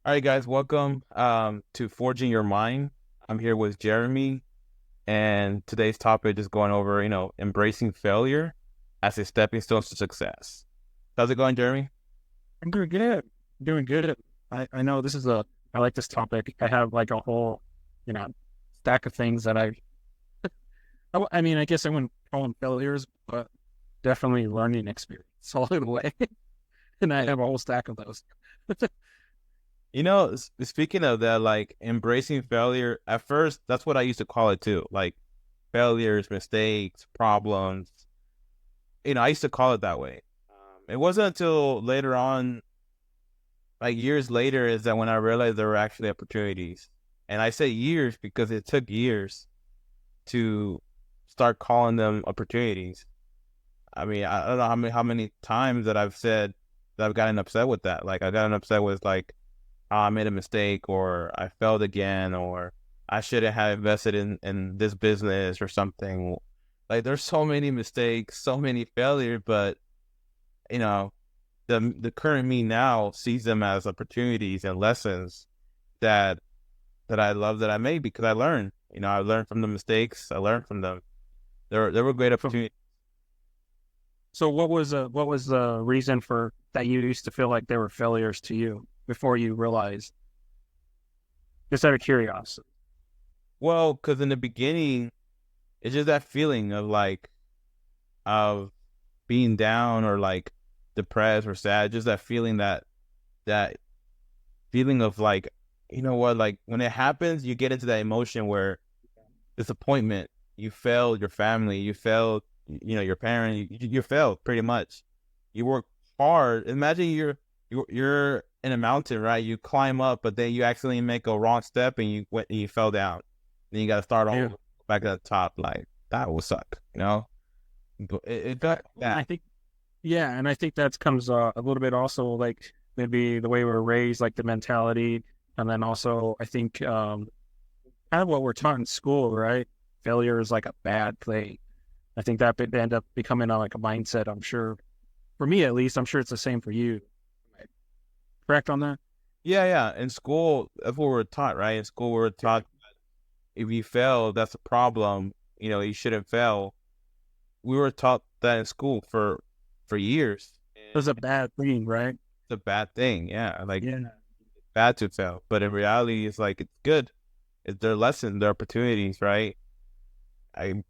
All right, guys, welcome to Forging Your Mind. I'm here with Jeremy, and today's topic is going over, embracing failure as a stepping stone to success. How's it going, Jeremy? I'm doing good. Doing good. I know I like this topic. I have like a whole, you know, stack of things that I mean, I guess I wouldn't call them failures, but definitely learning experience all the way. And I have a whole stack of those. Speaking of that, like embracing failure, at first, that's what I used to call it too. Like failures, mistakes, problems. I used to call it that way. It wasn't until later on, like years later, is that when I realized there were actually opportunities. And I say years because it took years to start calling them opportunities. I mean, I don't know how many times that I've said that I've gotten upset with that. Like I gotten upset with like, oh, I made a mistake, or I failed again, or I shouldn't have invested in this business or something. Like there's so many mistakes, so many failures, but you know, the current me now sees them as opportunities and lessons that I love that I made because I learned. I learned from the mistakes. I learned from them. There were great So, opportunities. so what was the reason for that you used to feel like they were failures to you before you realized? Just out of curiosity. Well, because in the beginning, it's just that feeling of being down or like depressed or sad. Just that feeling that feeling of like, you know what, like when it happens, you get into that emotion where disappointment. You failed your family. You failed, your parent. You failed pretty much. You work hard. Imagine you're in a mountain, right? You climb up, but then you accidentally make a wrong step and you went and you fell down. Then you got to start Yeah. all back at the top. Like that would suck, you know. But it got I that. think Yeah, and I think that comes a little bit also like maybe the way we were raised, like the mentality, and then also I think kind of what we're taught in school, right? Failure is like a bad thing. I think that would end up becoming like a mindset. I'm sure for me at least, I'm sure it's the same for you. Correct on that? Yeah, yeah. In school, that's what we're taught, right? In school, we're Yeah, taught if you fail, that's a problem. You shouldn't fail. We were taught that in school for years. it's And a bad thing, right? it's a bad thing. Yeah, like Yeah. bad to fail. But in reality, it's like it's good. It's their lesson, their opportunities, right?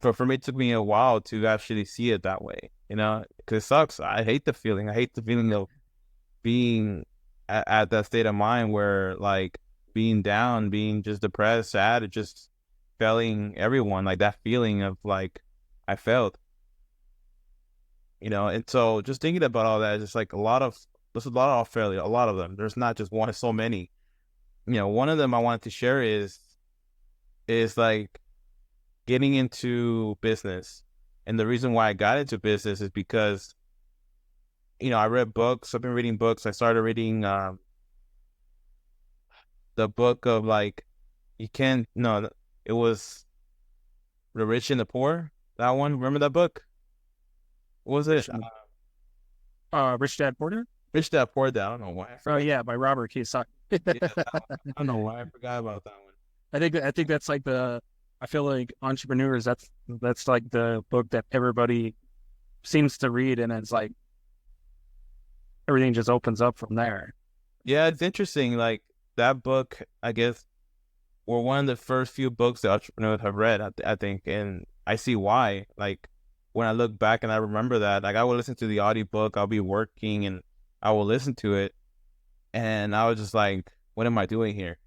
For me, it took me a while to actually see it that way. Because it sucks. I hate the feeling. I hate the feeling of being at that state of mind where like being down, being just depressed, sad, just failing everyone. Like that feeling of like I failed. And so just thinking about all that is just like there's a lot of failure, a lot of them. There's not just one, so many. One of them I wanted to share is like getting into business. And the reason why I got into business is because, I read books. I've been reading books. I started reading the book of like you can't no, it was The Rich and the Poor. That one. Remember that book? What was it? Rich Dad Porter. Rich Dad Poor Dad. I don't know why I Oh forgot. yeah, by Robert Kiyosaki. Yeah, that one. I don't know why I forgot about that one. I think that's like I feel like entrepreneurs that's like the book that everybody seems to read, and it's like everything just opens up from there. Yeah, it's interesting. Like that book, I guess, were one of the first few books that entrepreneurs have read. I think, and I see why. Like when I look back and I remember that, like I would listen to the audiobook. I'll be working and I will listen to it, and I was just like, "What am I doing here?"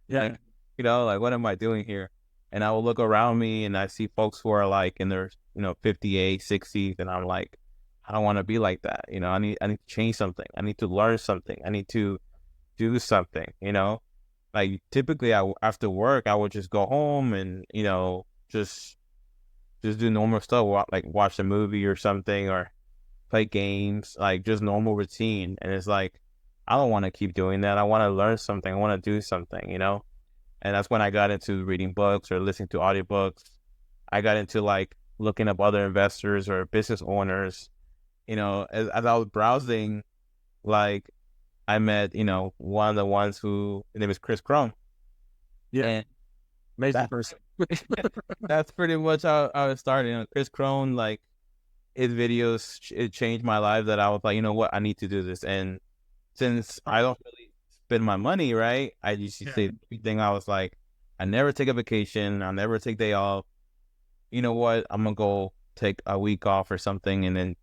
Yeah, Like, like what am I doing here? And I will look around me and I see folks who are like in their, 58, 60s, and I'm like, I don't want to be like that. I need to change something. I need to learn something. I need to do something. Like typically after work, I would just go home and, just do normal stuff, like watch a movie or something or play games, like just normal routine. And it's like, I don't want to keep doing that. I want to learn something. I want to do something. And that's when I got into reading books or listening to audiobooks. I got into like looking up other investors or business owners. As I was browsing, like I met, one of the ones his name is Chris Crone. Yeah, And amazing that person. that's pretty much how it started. Chris Crone, like his videos, it changed my life. That I was like, you know what, I need to do this. And since I don't really spend my money, right, I usually Yeah. say everything. I was like, I never take a vacation. I'll never take day off. You know what? I'm gonna go take a week off or something, and then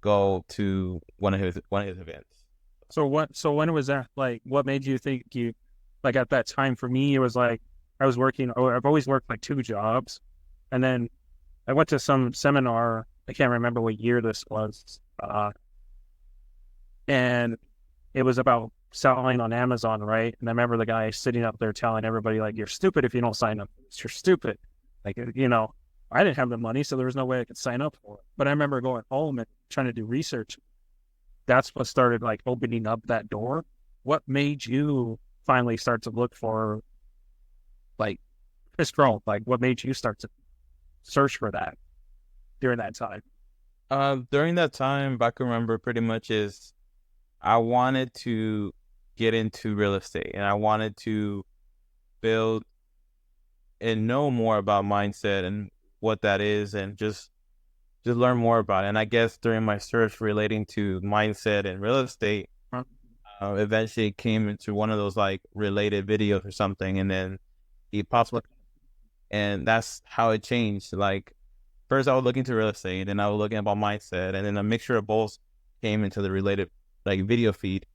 go to one of his events. So when was that? Like, what made you think you, like at that time? For me, it was like I was working. I've always worked like two jobs, and then I went to some seminar. I can't remember what year this was, and it was about selling on Amazon, right? And I remember the guy sitting up there telling everybody like, "You're stupid if you don't sign up. You're stupid." Like, I didn't have the money, so there was no way I could sign up for it. But I remember going home and trying to do research. That's what started like opening up that door. What made you finally start to look for like Chris Crone? Like, what made you start to search for that during that time? During that time, I can remember pretty much is I wanted to get into real estate, and I wanted to build and know more about mindset and what that is, and just learn more about it. And I guess during my search relating to mindset and real estate, Huh? eventually it came into one of those like related videos or something, and then he pops up, and that's how it changed. Like first, I was looking to real estate, and I was looking about mindset, and then a mixture of both came into the related like video feed.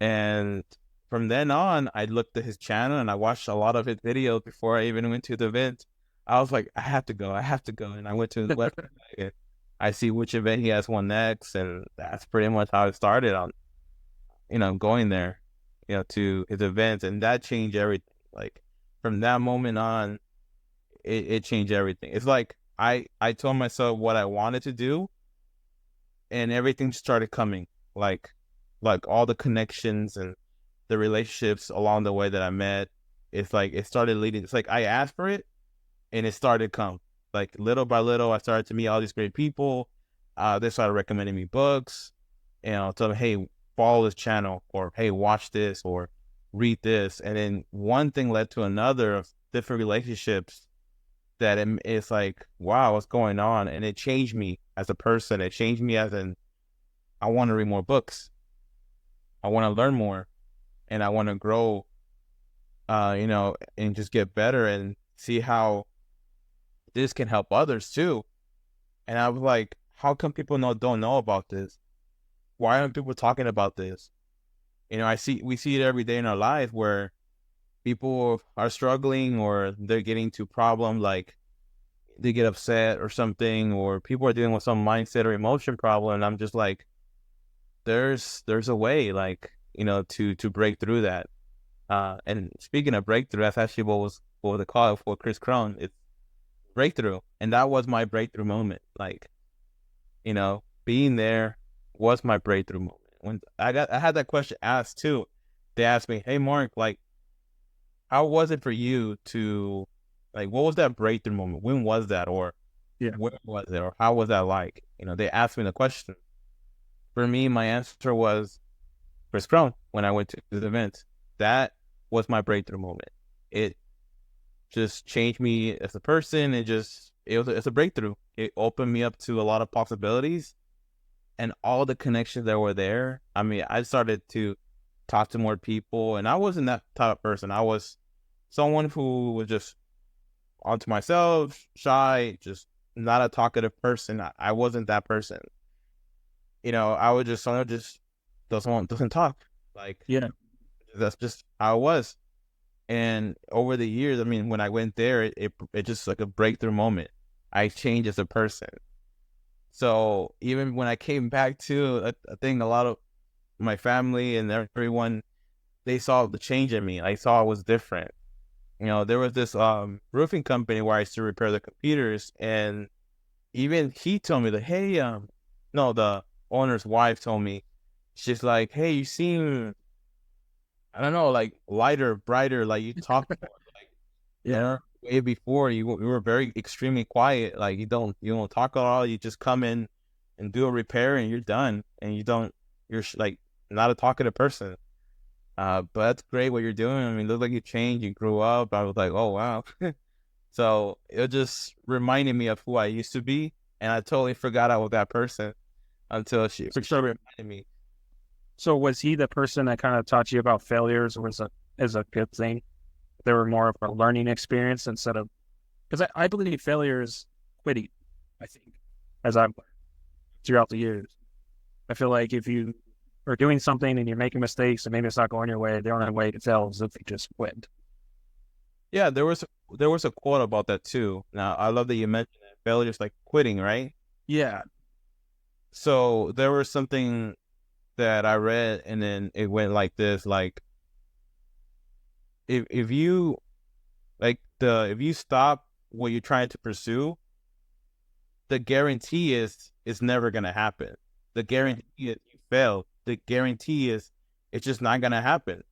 And from then on, I looked at his channel and I watched a lot of his videos before I even went to the event. I was like, I have to go, I have to go. And I went to his website and I see which event he has one next. And that's pretty much how it started on, going there, to his events. And that changed everything. Like from that moment on, it changed everything. It's like I told myself what I wanted to do, and everything started coming. Like all the connections and the relationships along the way that I met, it's like it started leading. It's like I asked for it, and it started to come. Like little by little, I started to meet all these great people. They started recommending me books, and I'll tell them, hey, follow this channel, or hey, watch this, or read this. And then one thing led to another of different relationships that it's like, wow, what's going on? And it changed me as a person. It changed me as I want to read more books. I want to learn more, and I want to grow, and just get better and see how this can help others too. And I was like, how come people don't know about this? Why aren't people talking about this? We see it every day in our life where people are struggling, or they're getting to problem, like they get upset or something, or people are dealing with some mindset or emotion problem. And I'm just like, there's a way, like, to break through that. And speaking of breakthrough, that's actually what they call it for Chris Crone. It's breakthrough. And that was my breakthrough moment. Like, being there was my breakthrough moment. When I had that question asked too. They asked me, hey Mark, like, how was it for you to, like, what was that breakthrough moment? When was that? Or Yeah. where was it? Or how was that like? They asked me the question. For me, my answer was Chris Crone when I went to this event. That was my breakthrough moment. It just changed me as a person. It's a breakthrough. It opened me up to a lot of possibilities, and all the connections that were there. I mean, I started to talk to more people, and I wasn't that type of person. I was someone who was just onto myself, shy, just not a talkative person. I wasn't that person. I would just someone just doesn't talk. Like Yeah. that's just how it was. And over the years, I mean, when I went there, it just like a breakthrough moment. I changed as a person. So even when I came back to, I think a lot of my family and everyone, they saw the change in me. I saw it was different. There was this roofing company where I used to repair the computers, and even he told me that, hey, no, the owner's wife told me, she's like, hey, you seem, I don't know, like lighter, brighter, like you talk more. Like, Yeah. way before you were very extremely quiet. Like you don't talk at all. You just come in and do a repair and you're done. And you don't, you're like not a talkative person. But that's great what you're doing. I mean, it looks like you changed, you grew up. I was like, oh wow. So it just reminded me of who I used to be, and I totally forgot I was that person until she So, reminded me. so was he the person that kind of taught you about failures, or was it as a good thing? They were more of a learning experience instead of, because I believe failure is quitting. I think, as I've learned throughout the years, I feel like if you are doing something and you're making mistakes and maybe it's not going your way, the only way to tell is if you just quit. Yeah, there was a quote about that too. Now I love that you mentioned that failure is like quitting, right? Yeah, So there was something that I read, and then it went like this: like if you if you stop what you're trying to pursue, the guarantee is it's never gonna happen. The guarantee is you fail. The guarantee is it's just not gonna happen.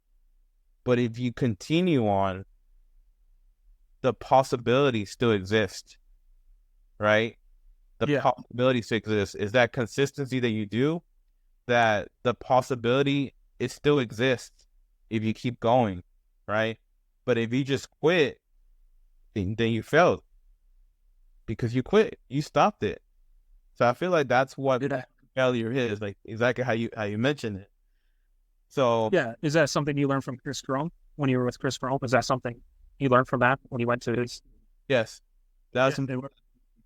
But if you continue on, the possibility still exists, right? The yeah, possibility still exists. Is that consistency that you do, that the possibility it still exists if you keep going, right? But if you just quit, then you failed because you quit. You stopped it. So I feel like that's what did I? failure is, like exactly how you mentioned it. So Yeah, is that something you learned from Chris Crone when you were with Chris Crone? Was that something you learned from that when you went to his? yes, Yeah, that's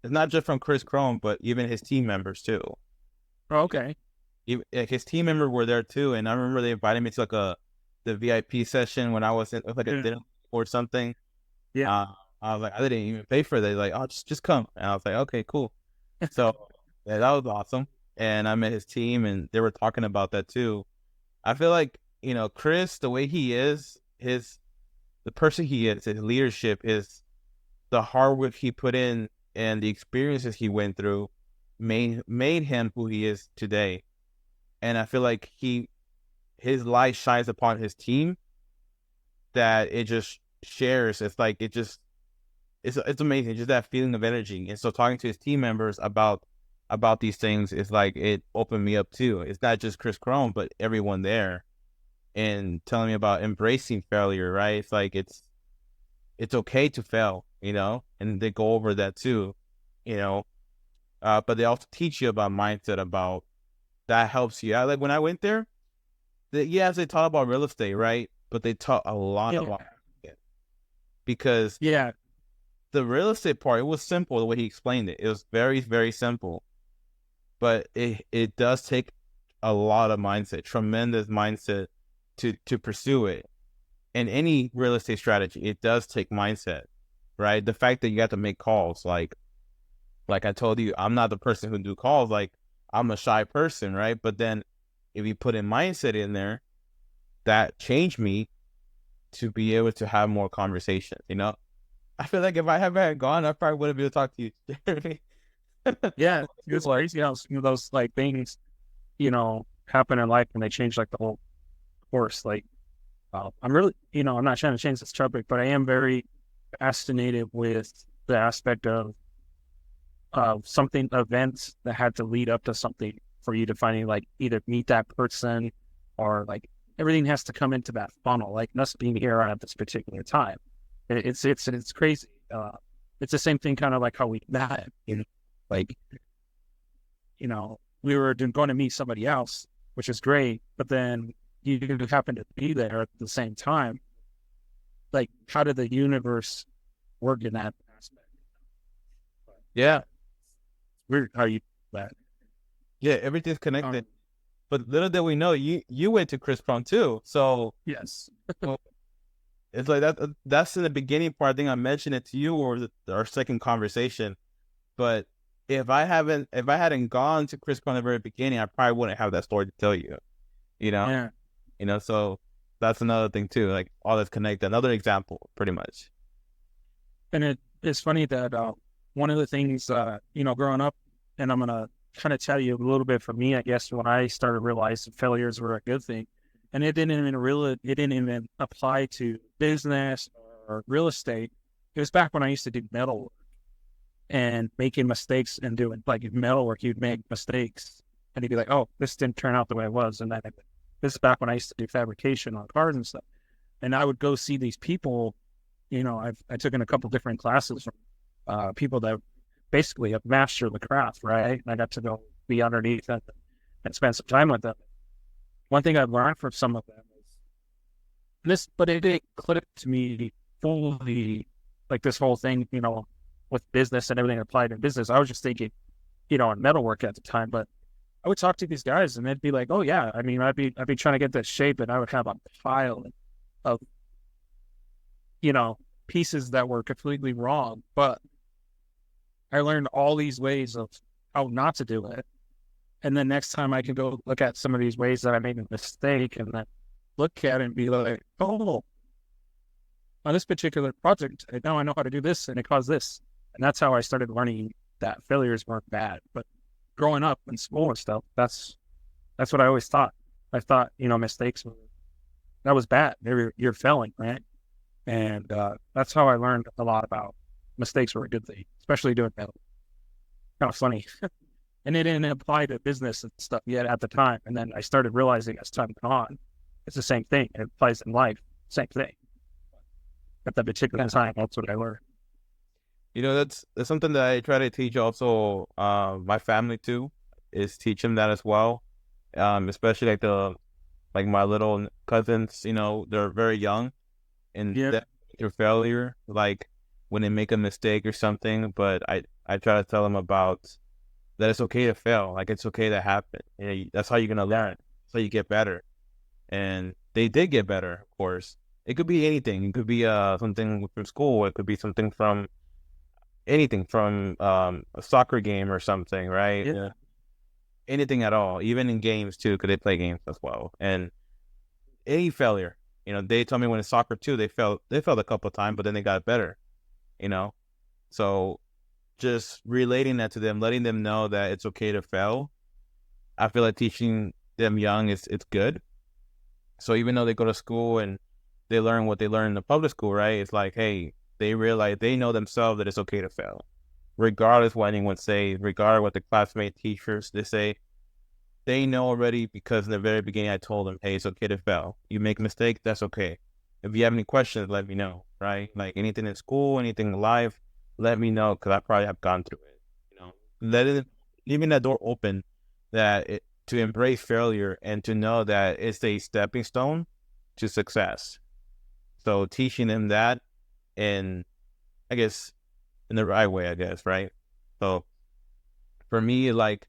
it's not just from Chris Crone, but even his team members too. oh, okay. Like his team members were there too, and I remember they invited me to like the VIP session when I was in like a Yeah, dinner or something. yeah. Uh, I was like, I didn't even pay for that. Like, oh, just come, and I was like, okay, cool. So yeah, that was awesome. And I met his team, and they were talking about that too. I feel like Chris, the way he is, the person he is, his leadership is the hard work he put in and the experiences he went through made him who he is today. And I feel like his light shines upon his team, that it just shares. It's like it's amazing, just that feeling of energy. And so talking to his team members about these things is like it opened me up too. It's not just Chris Crone, but everyone there, and telling me about embracing failure, right? It's like it's okay to fail, and they go over that too, you know. But they also teach you about mindset, about that helps you. Like when I went there, yes, they taught about real estate, right? But they taught a lot Yeah, about it, because yeah, the real estate part, it was simple the way he explained it. It was very, very simple, but it does take a lot of mindset, tremendous mindset to pursue it. And any real estate strategy, it does take mindset, right? The fact that you have to make calls, like I told you, I'm not the person who do calls. Like I'm a shy person, right? But then if you put in mindset in there, that changed me to be able to have more conversations. I feel like if I hadn't gone, I probably wouldn't be able to talk to you, Jeremy. yeah. It's crazy how some of those like things, happen in life and they change like the whole course. Like, I'm really, I'm not trying to change this topic, but I am very fascinated with the aspect of something events that had to lead up to something for you to finally like either meet that person or like everything has to come into that funnel, like us being here at this particular time. It's crazy. It's the same thing, kind of like how we met. Like we were going to meet somebody else, which is great, but then you happen to be there at the same time. Like, how did the universe work in that aspect? Yeah, Weird how you that. yeah, everything's Um, connected. But little did we know, you went to Chris Brown too. So yes. well, it's like that. That's in the beginning part. I think I mentioned it to you, or our second conversation. But if I hadn't gone to Chris Brown at the very beginning, I probably wouldn't have that story to tell you. You know, Yeah. So that's another thing too. Like all that's connected. Another example, pretty much. And it's funny that one of the things, growing up, and I'm going to kind of tell you a little bit from me, I guess, when I started realizing failures were a good thing. And it didn't even apply to business or real estate. It was back when I used to do metal work and making mistakes and doing like metal work, you'd make mistakes and you'd be like, oh, this didn't turn out the way it was. And then This is back when I used to do fabrication on cars and stuff. And I would go see these people, I took in a couple different classes from people that basically have mastered the craft, right? And I got to go be underneath them and spend some time with them. One thing I've learned from some of them is this, but it didn't click to me fully, like this whole thing, with business and everything applied in business. I was just thinking, on metalwork at the time, but I would talk to these guys and they'd be like, "Oh yeah, I mean, I'd be trying to get this shape, and I would have a pile of, pieces that were completely wrong, but I learned all these ways of how not to do it. And then next time I can go look at some of these ways that I made a mistake and then look at it and be like, oh, on this particular project, now I know how to do this and it caused this." And that's how I started learning that failures weren't bad. But growing up in school and stuff, that's what I always thought. I thought, mistakes that was bad. You're failing, right? And that's how I learned a lot about mistakes were a good thing, especially doing metal. Kind of funny. And it didn't apply to business and stuff yet at the time. And then I started realizing as time went on, it's the same thing. It applies in life, same thing. At that particular time, that's what I learned. That's something that I try to teach also my family too, is teach them that as well. Especially like my little cousins, they're very young and through failure, like when they make a mistake or something. But I try to tell them about that it's okay to fail, like it's okay to happen. That's how you're gonna learn. That's how you get better. And they did get better, of course. It could be anything. It could be something from school. It could be something from anything, from a soccer game or something, right? Yeah. Anything at all, even in games too, because they play games as well. And any failure, they told me when in soccer too, they failed a couple of times, but then they got better, So just relating that to them, letting them know that it's okay to fail. I feel like teaching them young it's good. So even though they go to school and they learn what they learn in the public school, right? It's like, hey, they realize, they know themselves that it's okay to fail, regardless what anyone says, regardless what the classmate teachers they say. They know already, because in the very beginning I told them, hey, it's okay to fail. You make a mistake, that's okay. If you have any questions, let me know, right? Like anything in school, anything in life, let me know, because I probably have gone through it. Leaving that door open, to embrace failure and to know that it's a stepping stone to success. So teaching them that, and I guess in the right way, I guess, right? So for me, like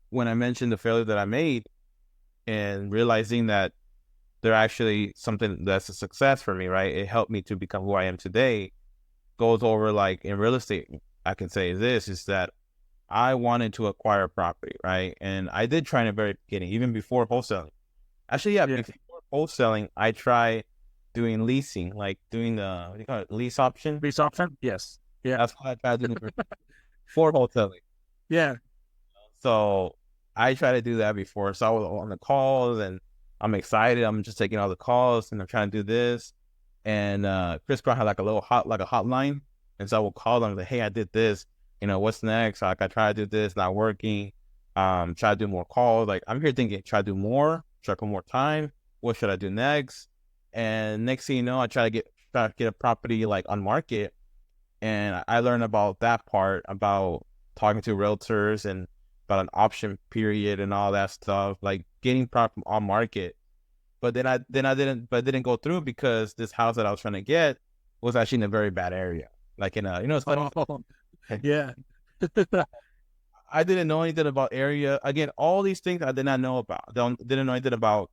when I mentioned the failure that I made and realizing that they're actually something that's a success for me, right? It helped me to become who I am today. Goes over like in real estate, I can say this is that I wanted to acquire a property, right? And I did try in the very beginning, even before wholesaling. Actually, before wholesaling, I tried doing leasing, like doing the, what do you call it, lease option? Lease option? Yes. Yeah. That's what I tried to do before wholesaling. Yeah. So I tried to do that before. So I was on the calls and I'm excited. I'm just taking all the calls and I'm trying to do this. And Chris Crone had like a hotline. And so I would call them like, hey, I did this. What's next? Like I try to do this, not working. Try to do more calls. Like I'm here thinking, try to do more, try to put more time. What should I do next? And next thing you know, I try to get a property like on market. And I learned about that part, about talking to realtors and about an option period and all that stuff, like getting property on market. But then I didn't go through, because this house that I was trying to get was actually in a very bad area, like in a yeah. I didn't know anything about area. Again, all these things I did not know about. Didn't know anything about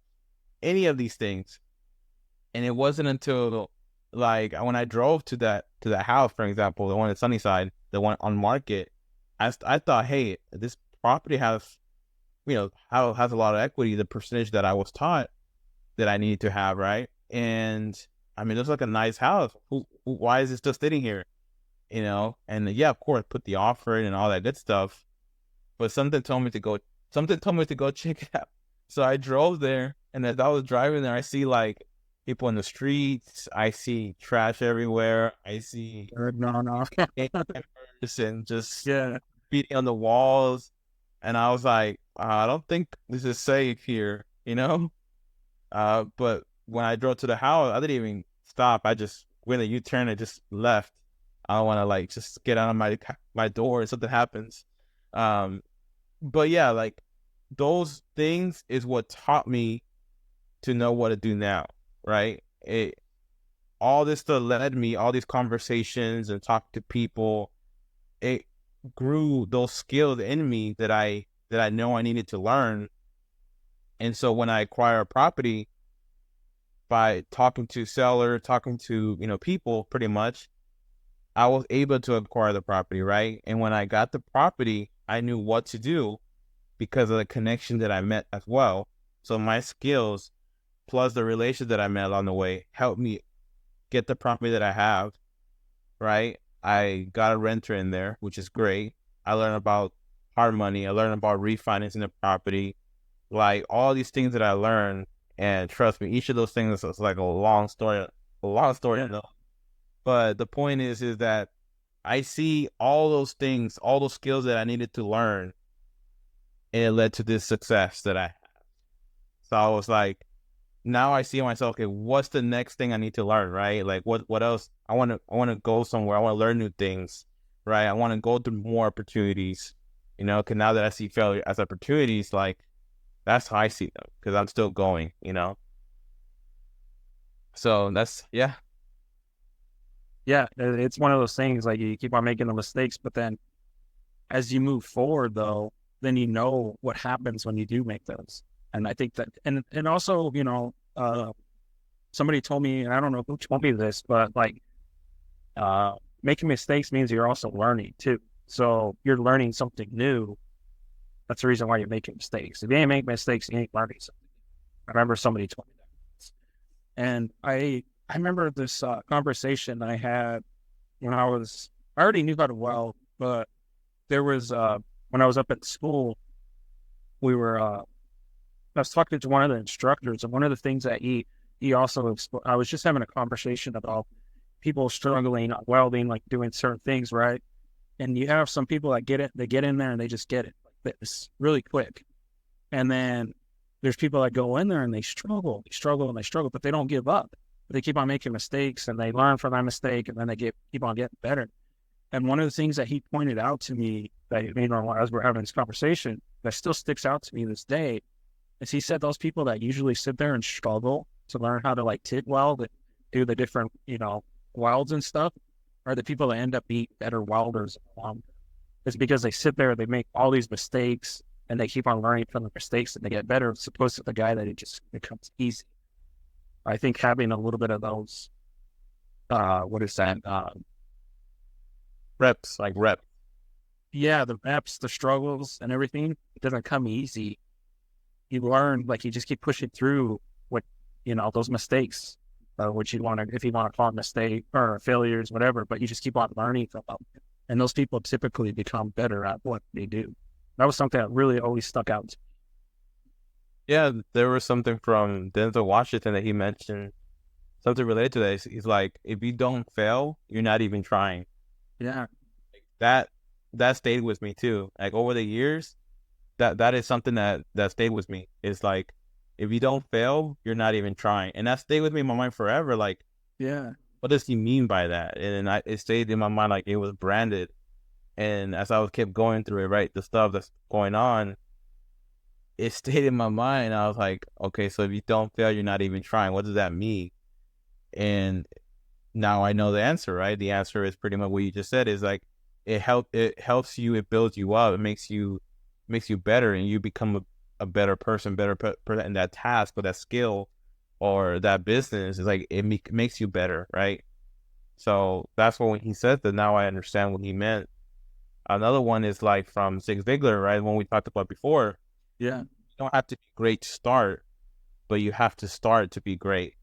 any of these things. And it wasn't until like when I drove to that house, for example, the one at Sunnyside, the one on market, I thought, hey, this property has has a lot of equity, the percentage that I was taught that I need to have, right? And I mean, it looks like a nice house. Why is it still sitting here? And yeah, of course, put the offer in and all that good stuff. But something told me to go check it out. So I drove there, and as I was driving there, I see like people in the streets. I see trash everywhere. I see and just beating on the walls. And I was like, I don't think this is safe here, But when I drove to the house, I didn't even stop. I just went a U-turn and just left. I don't want to like just get out of my door and something happens. Um, but yeah, like those things is what taught me to know what to do now, right? All this stuff led me, all these conversations and talk to people, it grew those skills in me that I know I needed to learn. And so when I acquire a property by talking to seller, talking to, people pretty much, I was able to acquire the property, right? And when I got the property, I knew what to do because of the connection that I met as well. So my skills plus the relations that I met along the way helped me get the property that I have, right? I got a renter in there, which is great. I learned about hard money. I learned about refinancing the property, like all these things that I learned. And trust me, each of those things is like a long story. Yeah. But the point is that I see all those things, all those skills that I needed to learn, and it led to this success that I have. So I was like, now I see myself, okay, what's the next thing I need to learn, right? Like what else? I wanna go somewhere. I want to learn new things, right? I want to go through more opportunities, because now that I see failure as opportunities, like that's how I see them because I'm still going. So that's yeah. Yeah, it's one of those things like you keep on making the mistakes, but then as you move forward, though, then you know what happens when you do make those. And I think that, and also, somebody told me, and I don't know who told me this, but like, making mistakes means you're also learning too. So you're learning something new. That's the reason why you're making mistakes. If you ain't making mistakes, you ain't learning something. I remember somebody told me that. And I remember this conversation I had when I already knew how to weld, but there was, when I was up at school, we were, I was talking to one of the instructors, and one of the things that he also, I was just having a conversation about people struggling on welding, like doing certain things, right? And you have some people that get it, they get in there and they just get it like this really quick. And then there's people that go in there and they struggle, and they struggle, but they don't give up. They keep on making mistakes and they learn from that mistake, and then they keep on getting better. And one of the things that he pointed out to me that, as we're having this conversation, that still sticks out to me this day, is he said those people that usually sit there and struggle to learn how to like TIG weld and do the different, welds and stuff are the people that end up being better welders. It's because they sit there, they make all these mistakes, and they keep on learning from the mistakes and they get better, as opposed to the guy that it just becomes easy. I think having a little bit of those, what is that? Reps, like rep. Yeah, the reps, the struggles and everything, it doesn't come easy. You learn, like you just keep pushing through what, those mistakes, which if you want to call it mistake or failures, whatever, but you just keep on learning from them. And those people typically become better at what they do. That was something that really always stuck out to me. Yeah, there was something from Denzel Washington that he mentioned, something related to that. He's like, if you don't fail, you're not even trying. Yeah. That stayed with me too. Like over the years, that is something that stayed with me. It's like, if you don't fail, you're not even trying, and that stayed with me in my mind forever. Like, Yeah. what does he mean by that? And it stayed in my mind like it was branded. And as I kept going through it, right, the stuff that's going on, it stayed in my mind. I was like, okay, so if you don't fail, you're not even trying. What does that mean? And now I know the answer, right? The answer is pretty much what you just said. Is like it helps you, it builds you up, it makes you better, and you become a better person, in that task or that skill or that business. Is like it makes you better, right? So that's what when he said that, now I understand what he meant. Another one is like from Zig Ziglar, right? When we talked about before. Yeah. You don't have to be great to start, but you have to start to be great.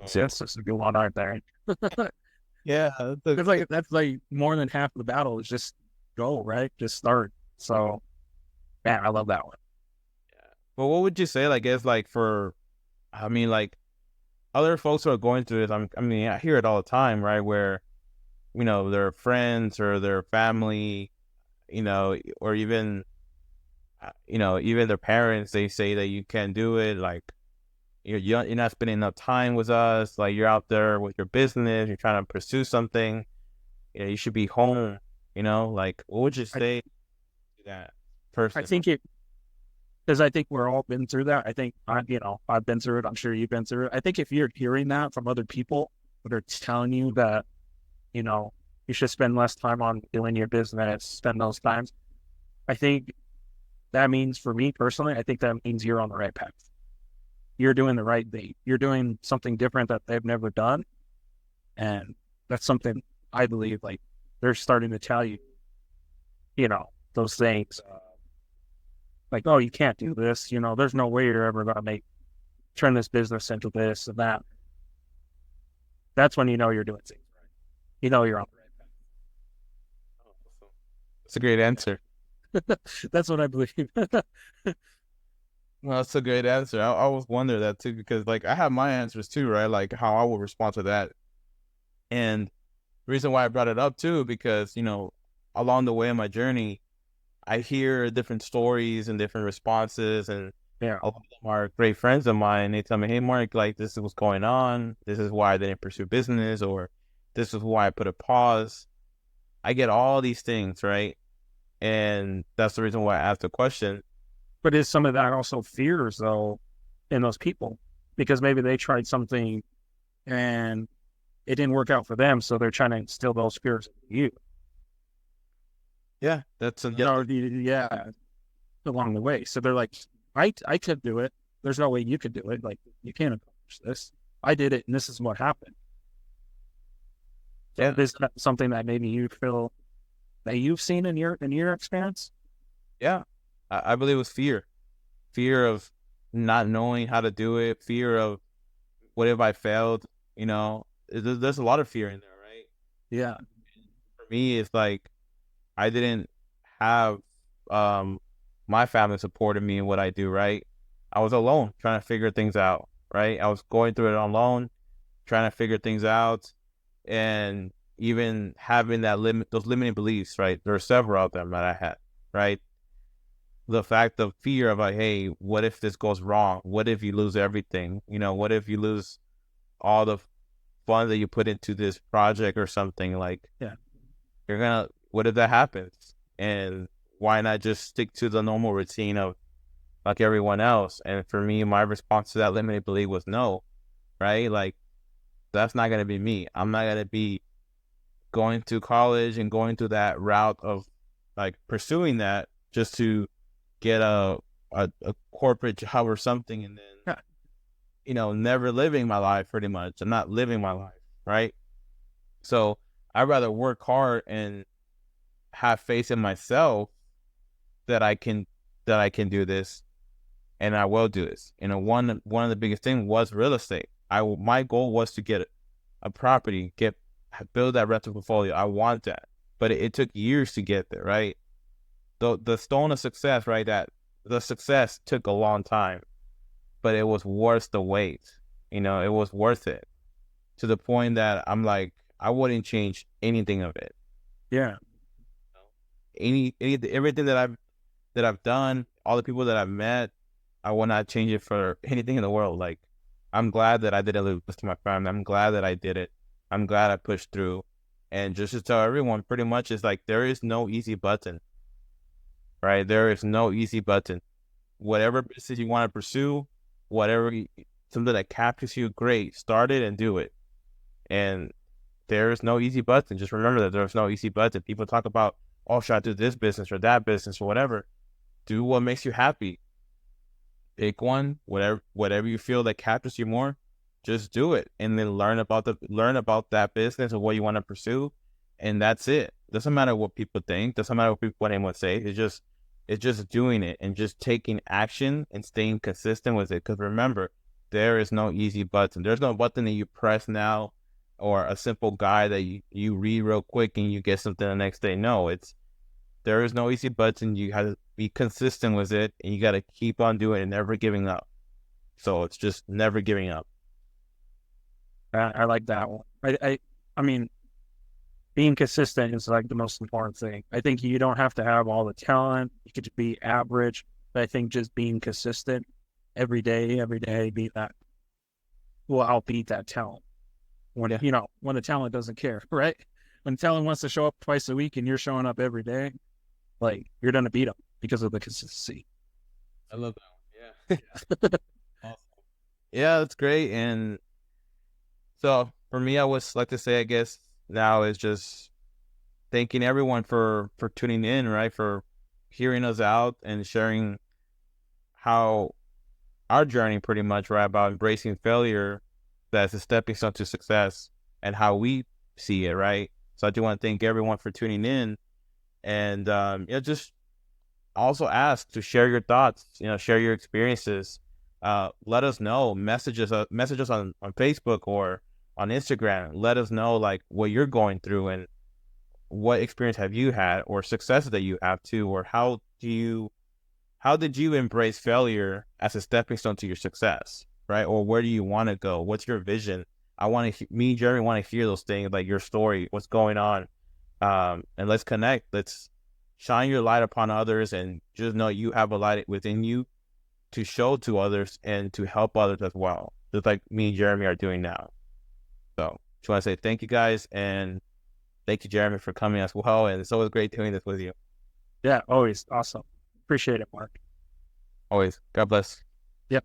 So that's just a good one right there. Yeah, That's like more than half the battle is just go, right? Just start. So, man, I love that one. yeah. But what would you say, like, is like like other folks who are going through this? I hear it all the time, right? Where, their friends or their family, or even, even their parents, they say that you can't do it. Like, You're not spending enough time with us. Like, you're out there with your business. You're trying to pursue something. You should be home. Like, what would you I, say to that I person? think it, because I think we're all been through that. I think I've been through it. I'm sure you've been through it. I think if you're hearing that from other people that are telling you that, you know, you should spend less time on doing your business, spend those times, I think that means, for me personally, I think that means you're on the right path. You're doing the right thing. You're doing something different that they've never done. And that's something I believe, like, they're starting to tell you, those things, like, oh, you can't do this. There's no way you're ever going to turn this business into this and that. That's when you're doing things right. You're on That's a great answer. the right path. That's what I believe. No, that's a great answer. I always wonder that too, because like I have my answers too, right? Like how I will respond to that. And the reason why I brought it up too, because along the way in my journey, I hear different stories and different responses, and Yeah. a lot of them are great friends of mine. They tell me, "Hey, Mark, like this is what's going on. This is why I didn't pursue business, or this is why I put a pause." I get all these things, right? And that's the reason why I asked the question. But is some of that also fears, though, in those people? Because maybe they tried something and it didn't work out for them, so they're trying to instill those fears in you. Yeah, that's another. Yeah, along the way. So they're like, I could do it. There's no way you could do it. Like, you can't accomplish this. I did it, and this is what happened. Yeah, Is that something that maybe you feel that you've seen in your experience? yeah. I believe it was fear of not knowing how to do it, fear of what if I failed. There's a lot of fear in there, right? Yeah. For me, it's like I didn't have my family supporting me in what I do, right? I was alone trying to figure things out, right? I was going through it alone, trying to figure things out, and even having those limiting beliefs, right? There are several of them that I had, right? The fact of fear of like, hey, what if this goes wrong? What if you lose everything? What if you lose all the fun that you put into this project or something? Like, Yeah. what if that happens? And why not just stick to the normal routine of like everyone else? And for me, my response to that limited belief was no, right? Like, that's not going to be me. I'm not going to be going to college and going through that route of like pursuing that just to get a corporate job or something, and then never living my life. Pretty much, I'm not living my life, right? So I'd rather work hard and have faith in myself that I can do this, and I will do this. One of the biggest things was real estate. My goal was to get a property, build that rental portfolio. I want that, but it took years to get there, right? The stone of success, right? That the success took a long time, but it was worth the wait. It was worth it, to the point that I'm like, I wouldn't change anything of it. Yeah. Everything that I've done, all the people that I've met, I will not change it for anything in the world. Like, I'm glad that I didn't lose to my family. I'm glad that I did it. I'm glad I pushed through. And just to tell everyone, pretty much, is like, there is no easy button, right? There is no easy button. Whatever business you want to pursue, something that captures you, great. Start it and do it. And there is no easy button. Just remember that there's no easy button. People talk about, oh, should I do this business or that business or whatever? Do what makes you happy. Pick one, whatever you feel that captures you more, just do it, and then learn about that business or what you want to pursue, and that's it. Doesn't matter what people think. Doesn't matter what anyone say. It's just doing it and just taking action and staying consistent with it. Because remember, there is no easy button. There's no button that you press now, or a simple guide that you read real quick and you get something the next day. No, there is no easy button. You have to be consistent with it, and you got to keep on doing it and never giving up. So it's just never giving up. I like that one. I mean, being consistent is like the most important thing. I think you don't have to have all the talent. You could be average, but I think just being consistent every day, be that will outbeat that talent. When Yeah, when the talent doesn't care, right? When talent wants to show up twice a week and you're showing up every day, like you're gonna beat them because of the consistency. I love that one. Yeah. Awesome. Yeah, that's great. And so for me, I would like to say, I guess now is just thanking everyone for tuning in, right? For hearing us out and sharing how our journey pretty much, right, about embracing failure that's a stepping stone to success and how we see it, right? So I do want to thank everyone for tuning in and yeah, just also ask to share your thoughts, share your experiences. Let us know, message us on Facebook or on Instagram. Let us know like what you're going through and what experience have you had or successes that you have too, or how did you embrace failure as a stepping stone to your success, right? Or where do you want to go? What's your vision? I want to, me and Jeremy want to hear those things, like your story, what's going on. And let's connect. Let's shine your light upon others and just know you have a light within you to show to others and to help others as well. Just like me and Jeremy are doing now. So just want to say thank you guys. And thank you, Jeremy, for coming as well. And it's always great doing this with you. Yeah, always awesome. Appreciate it, Mark. Always. God bless. Yep.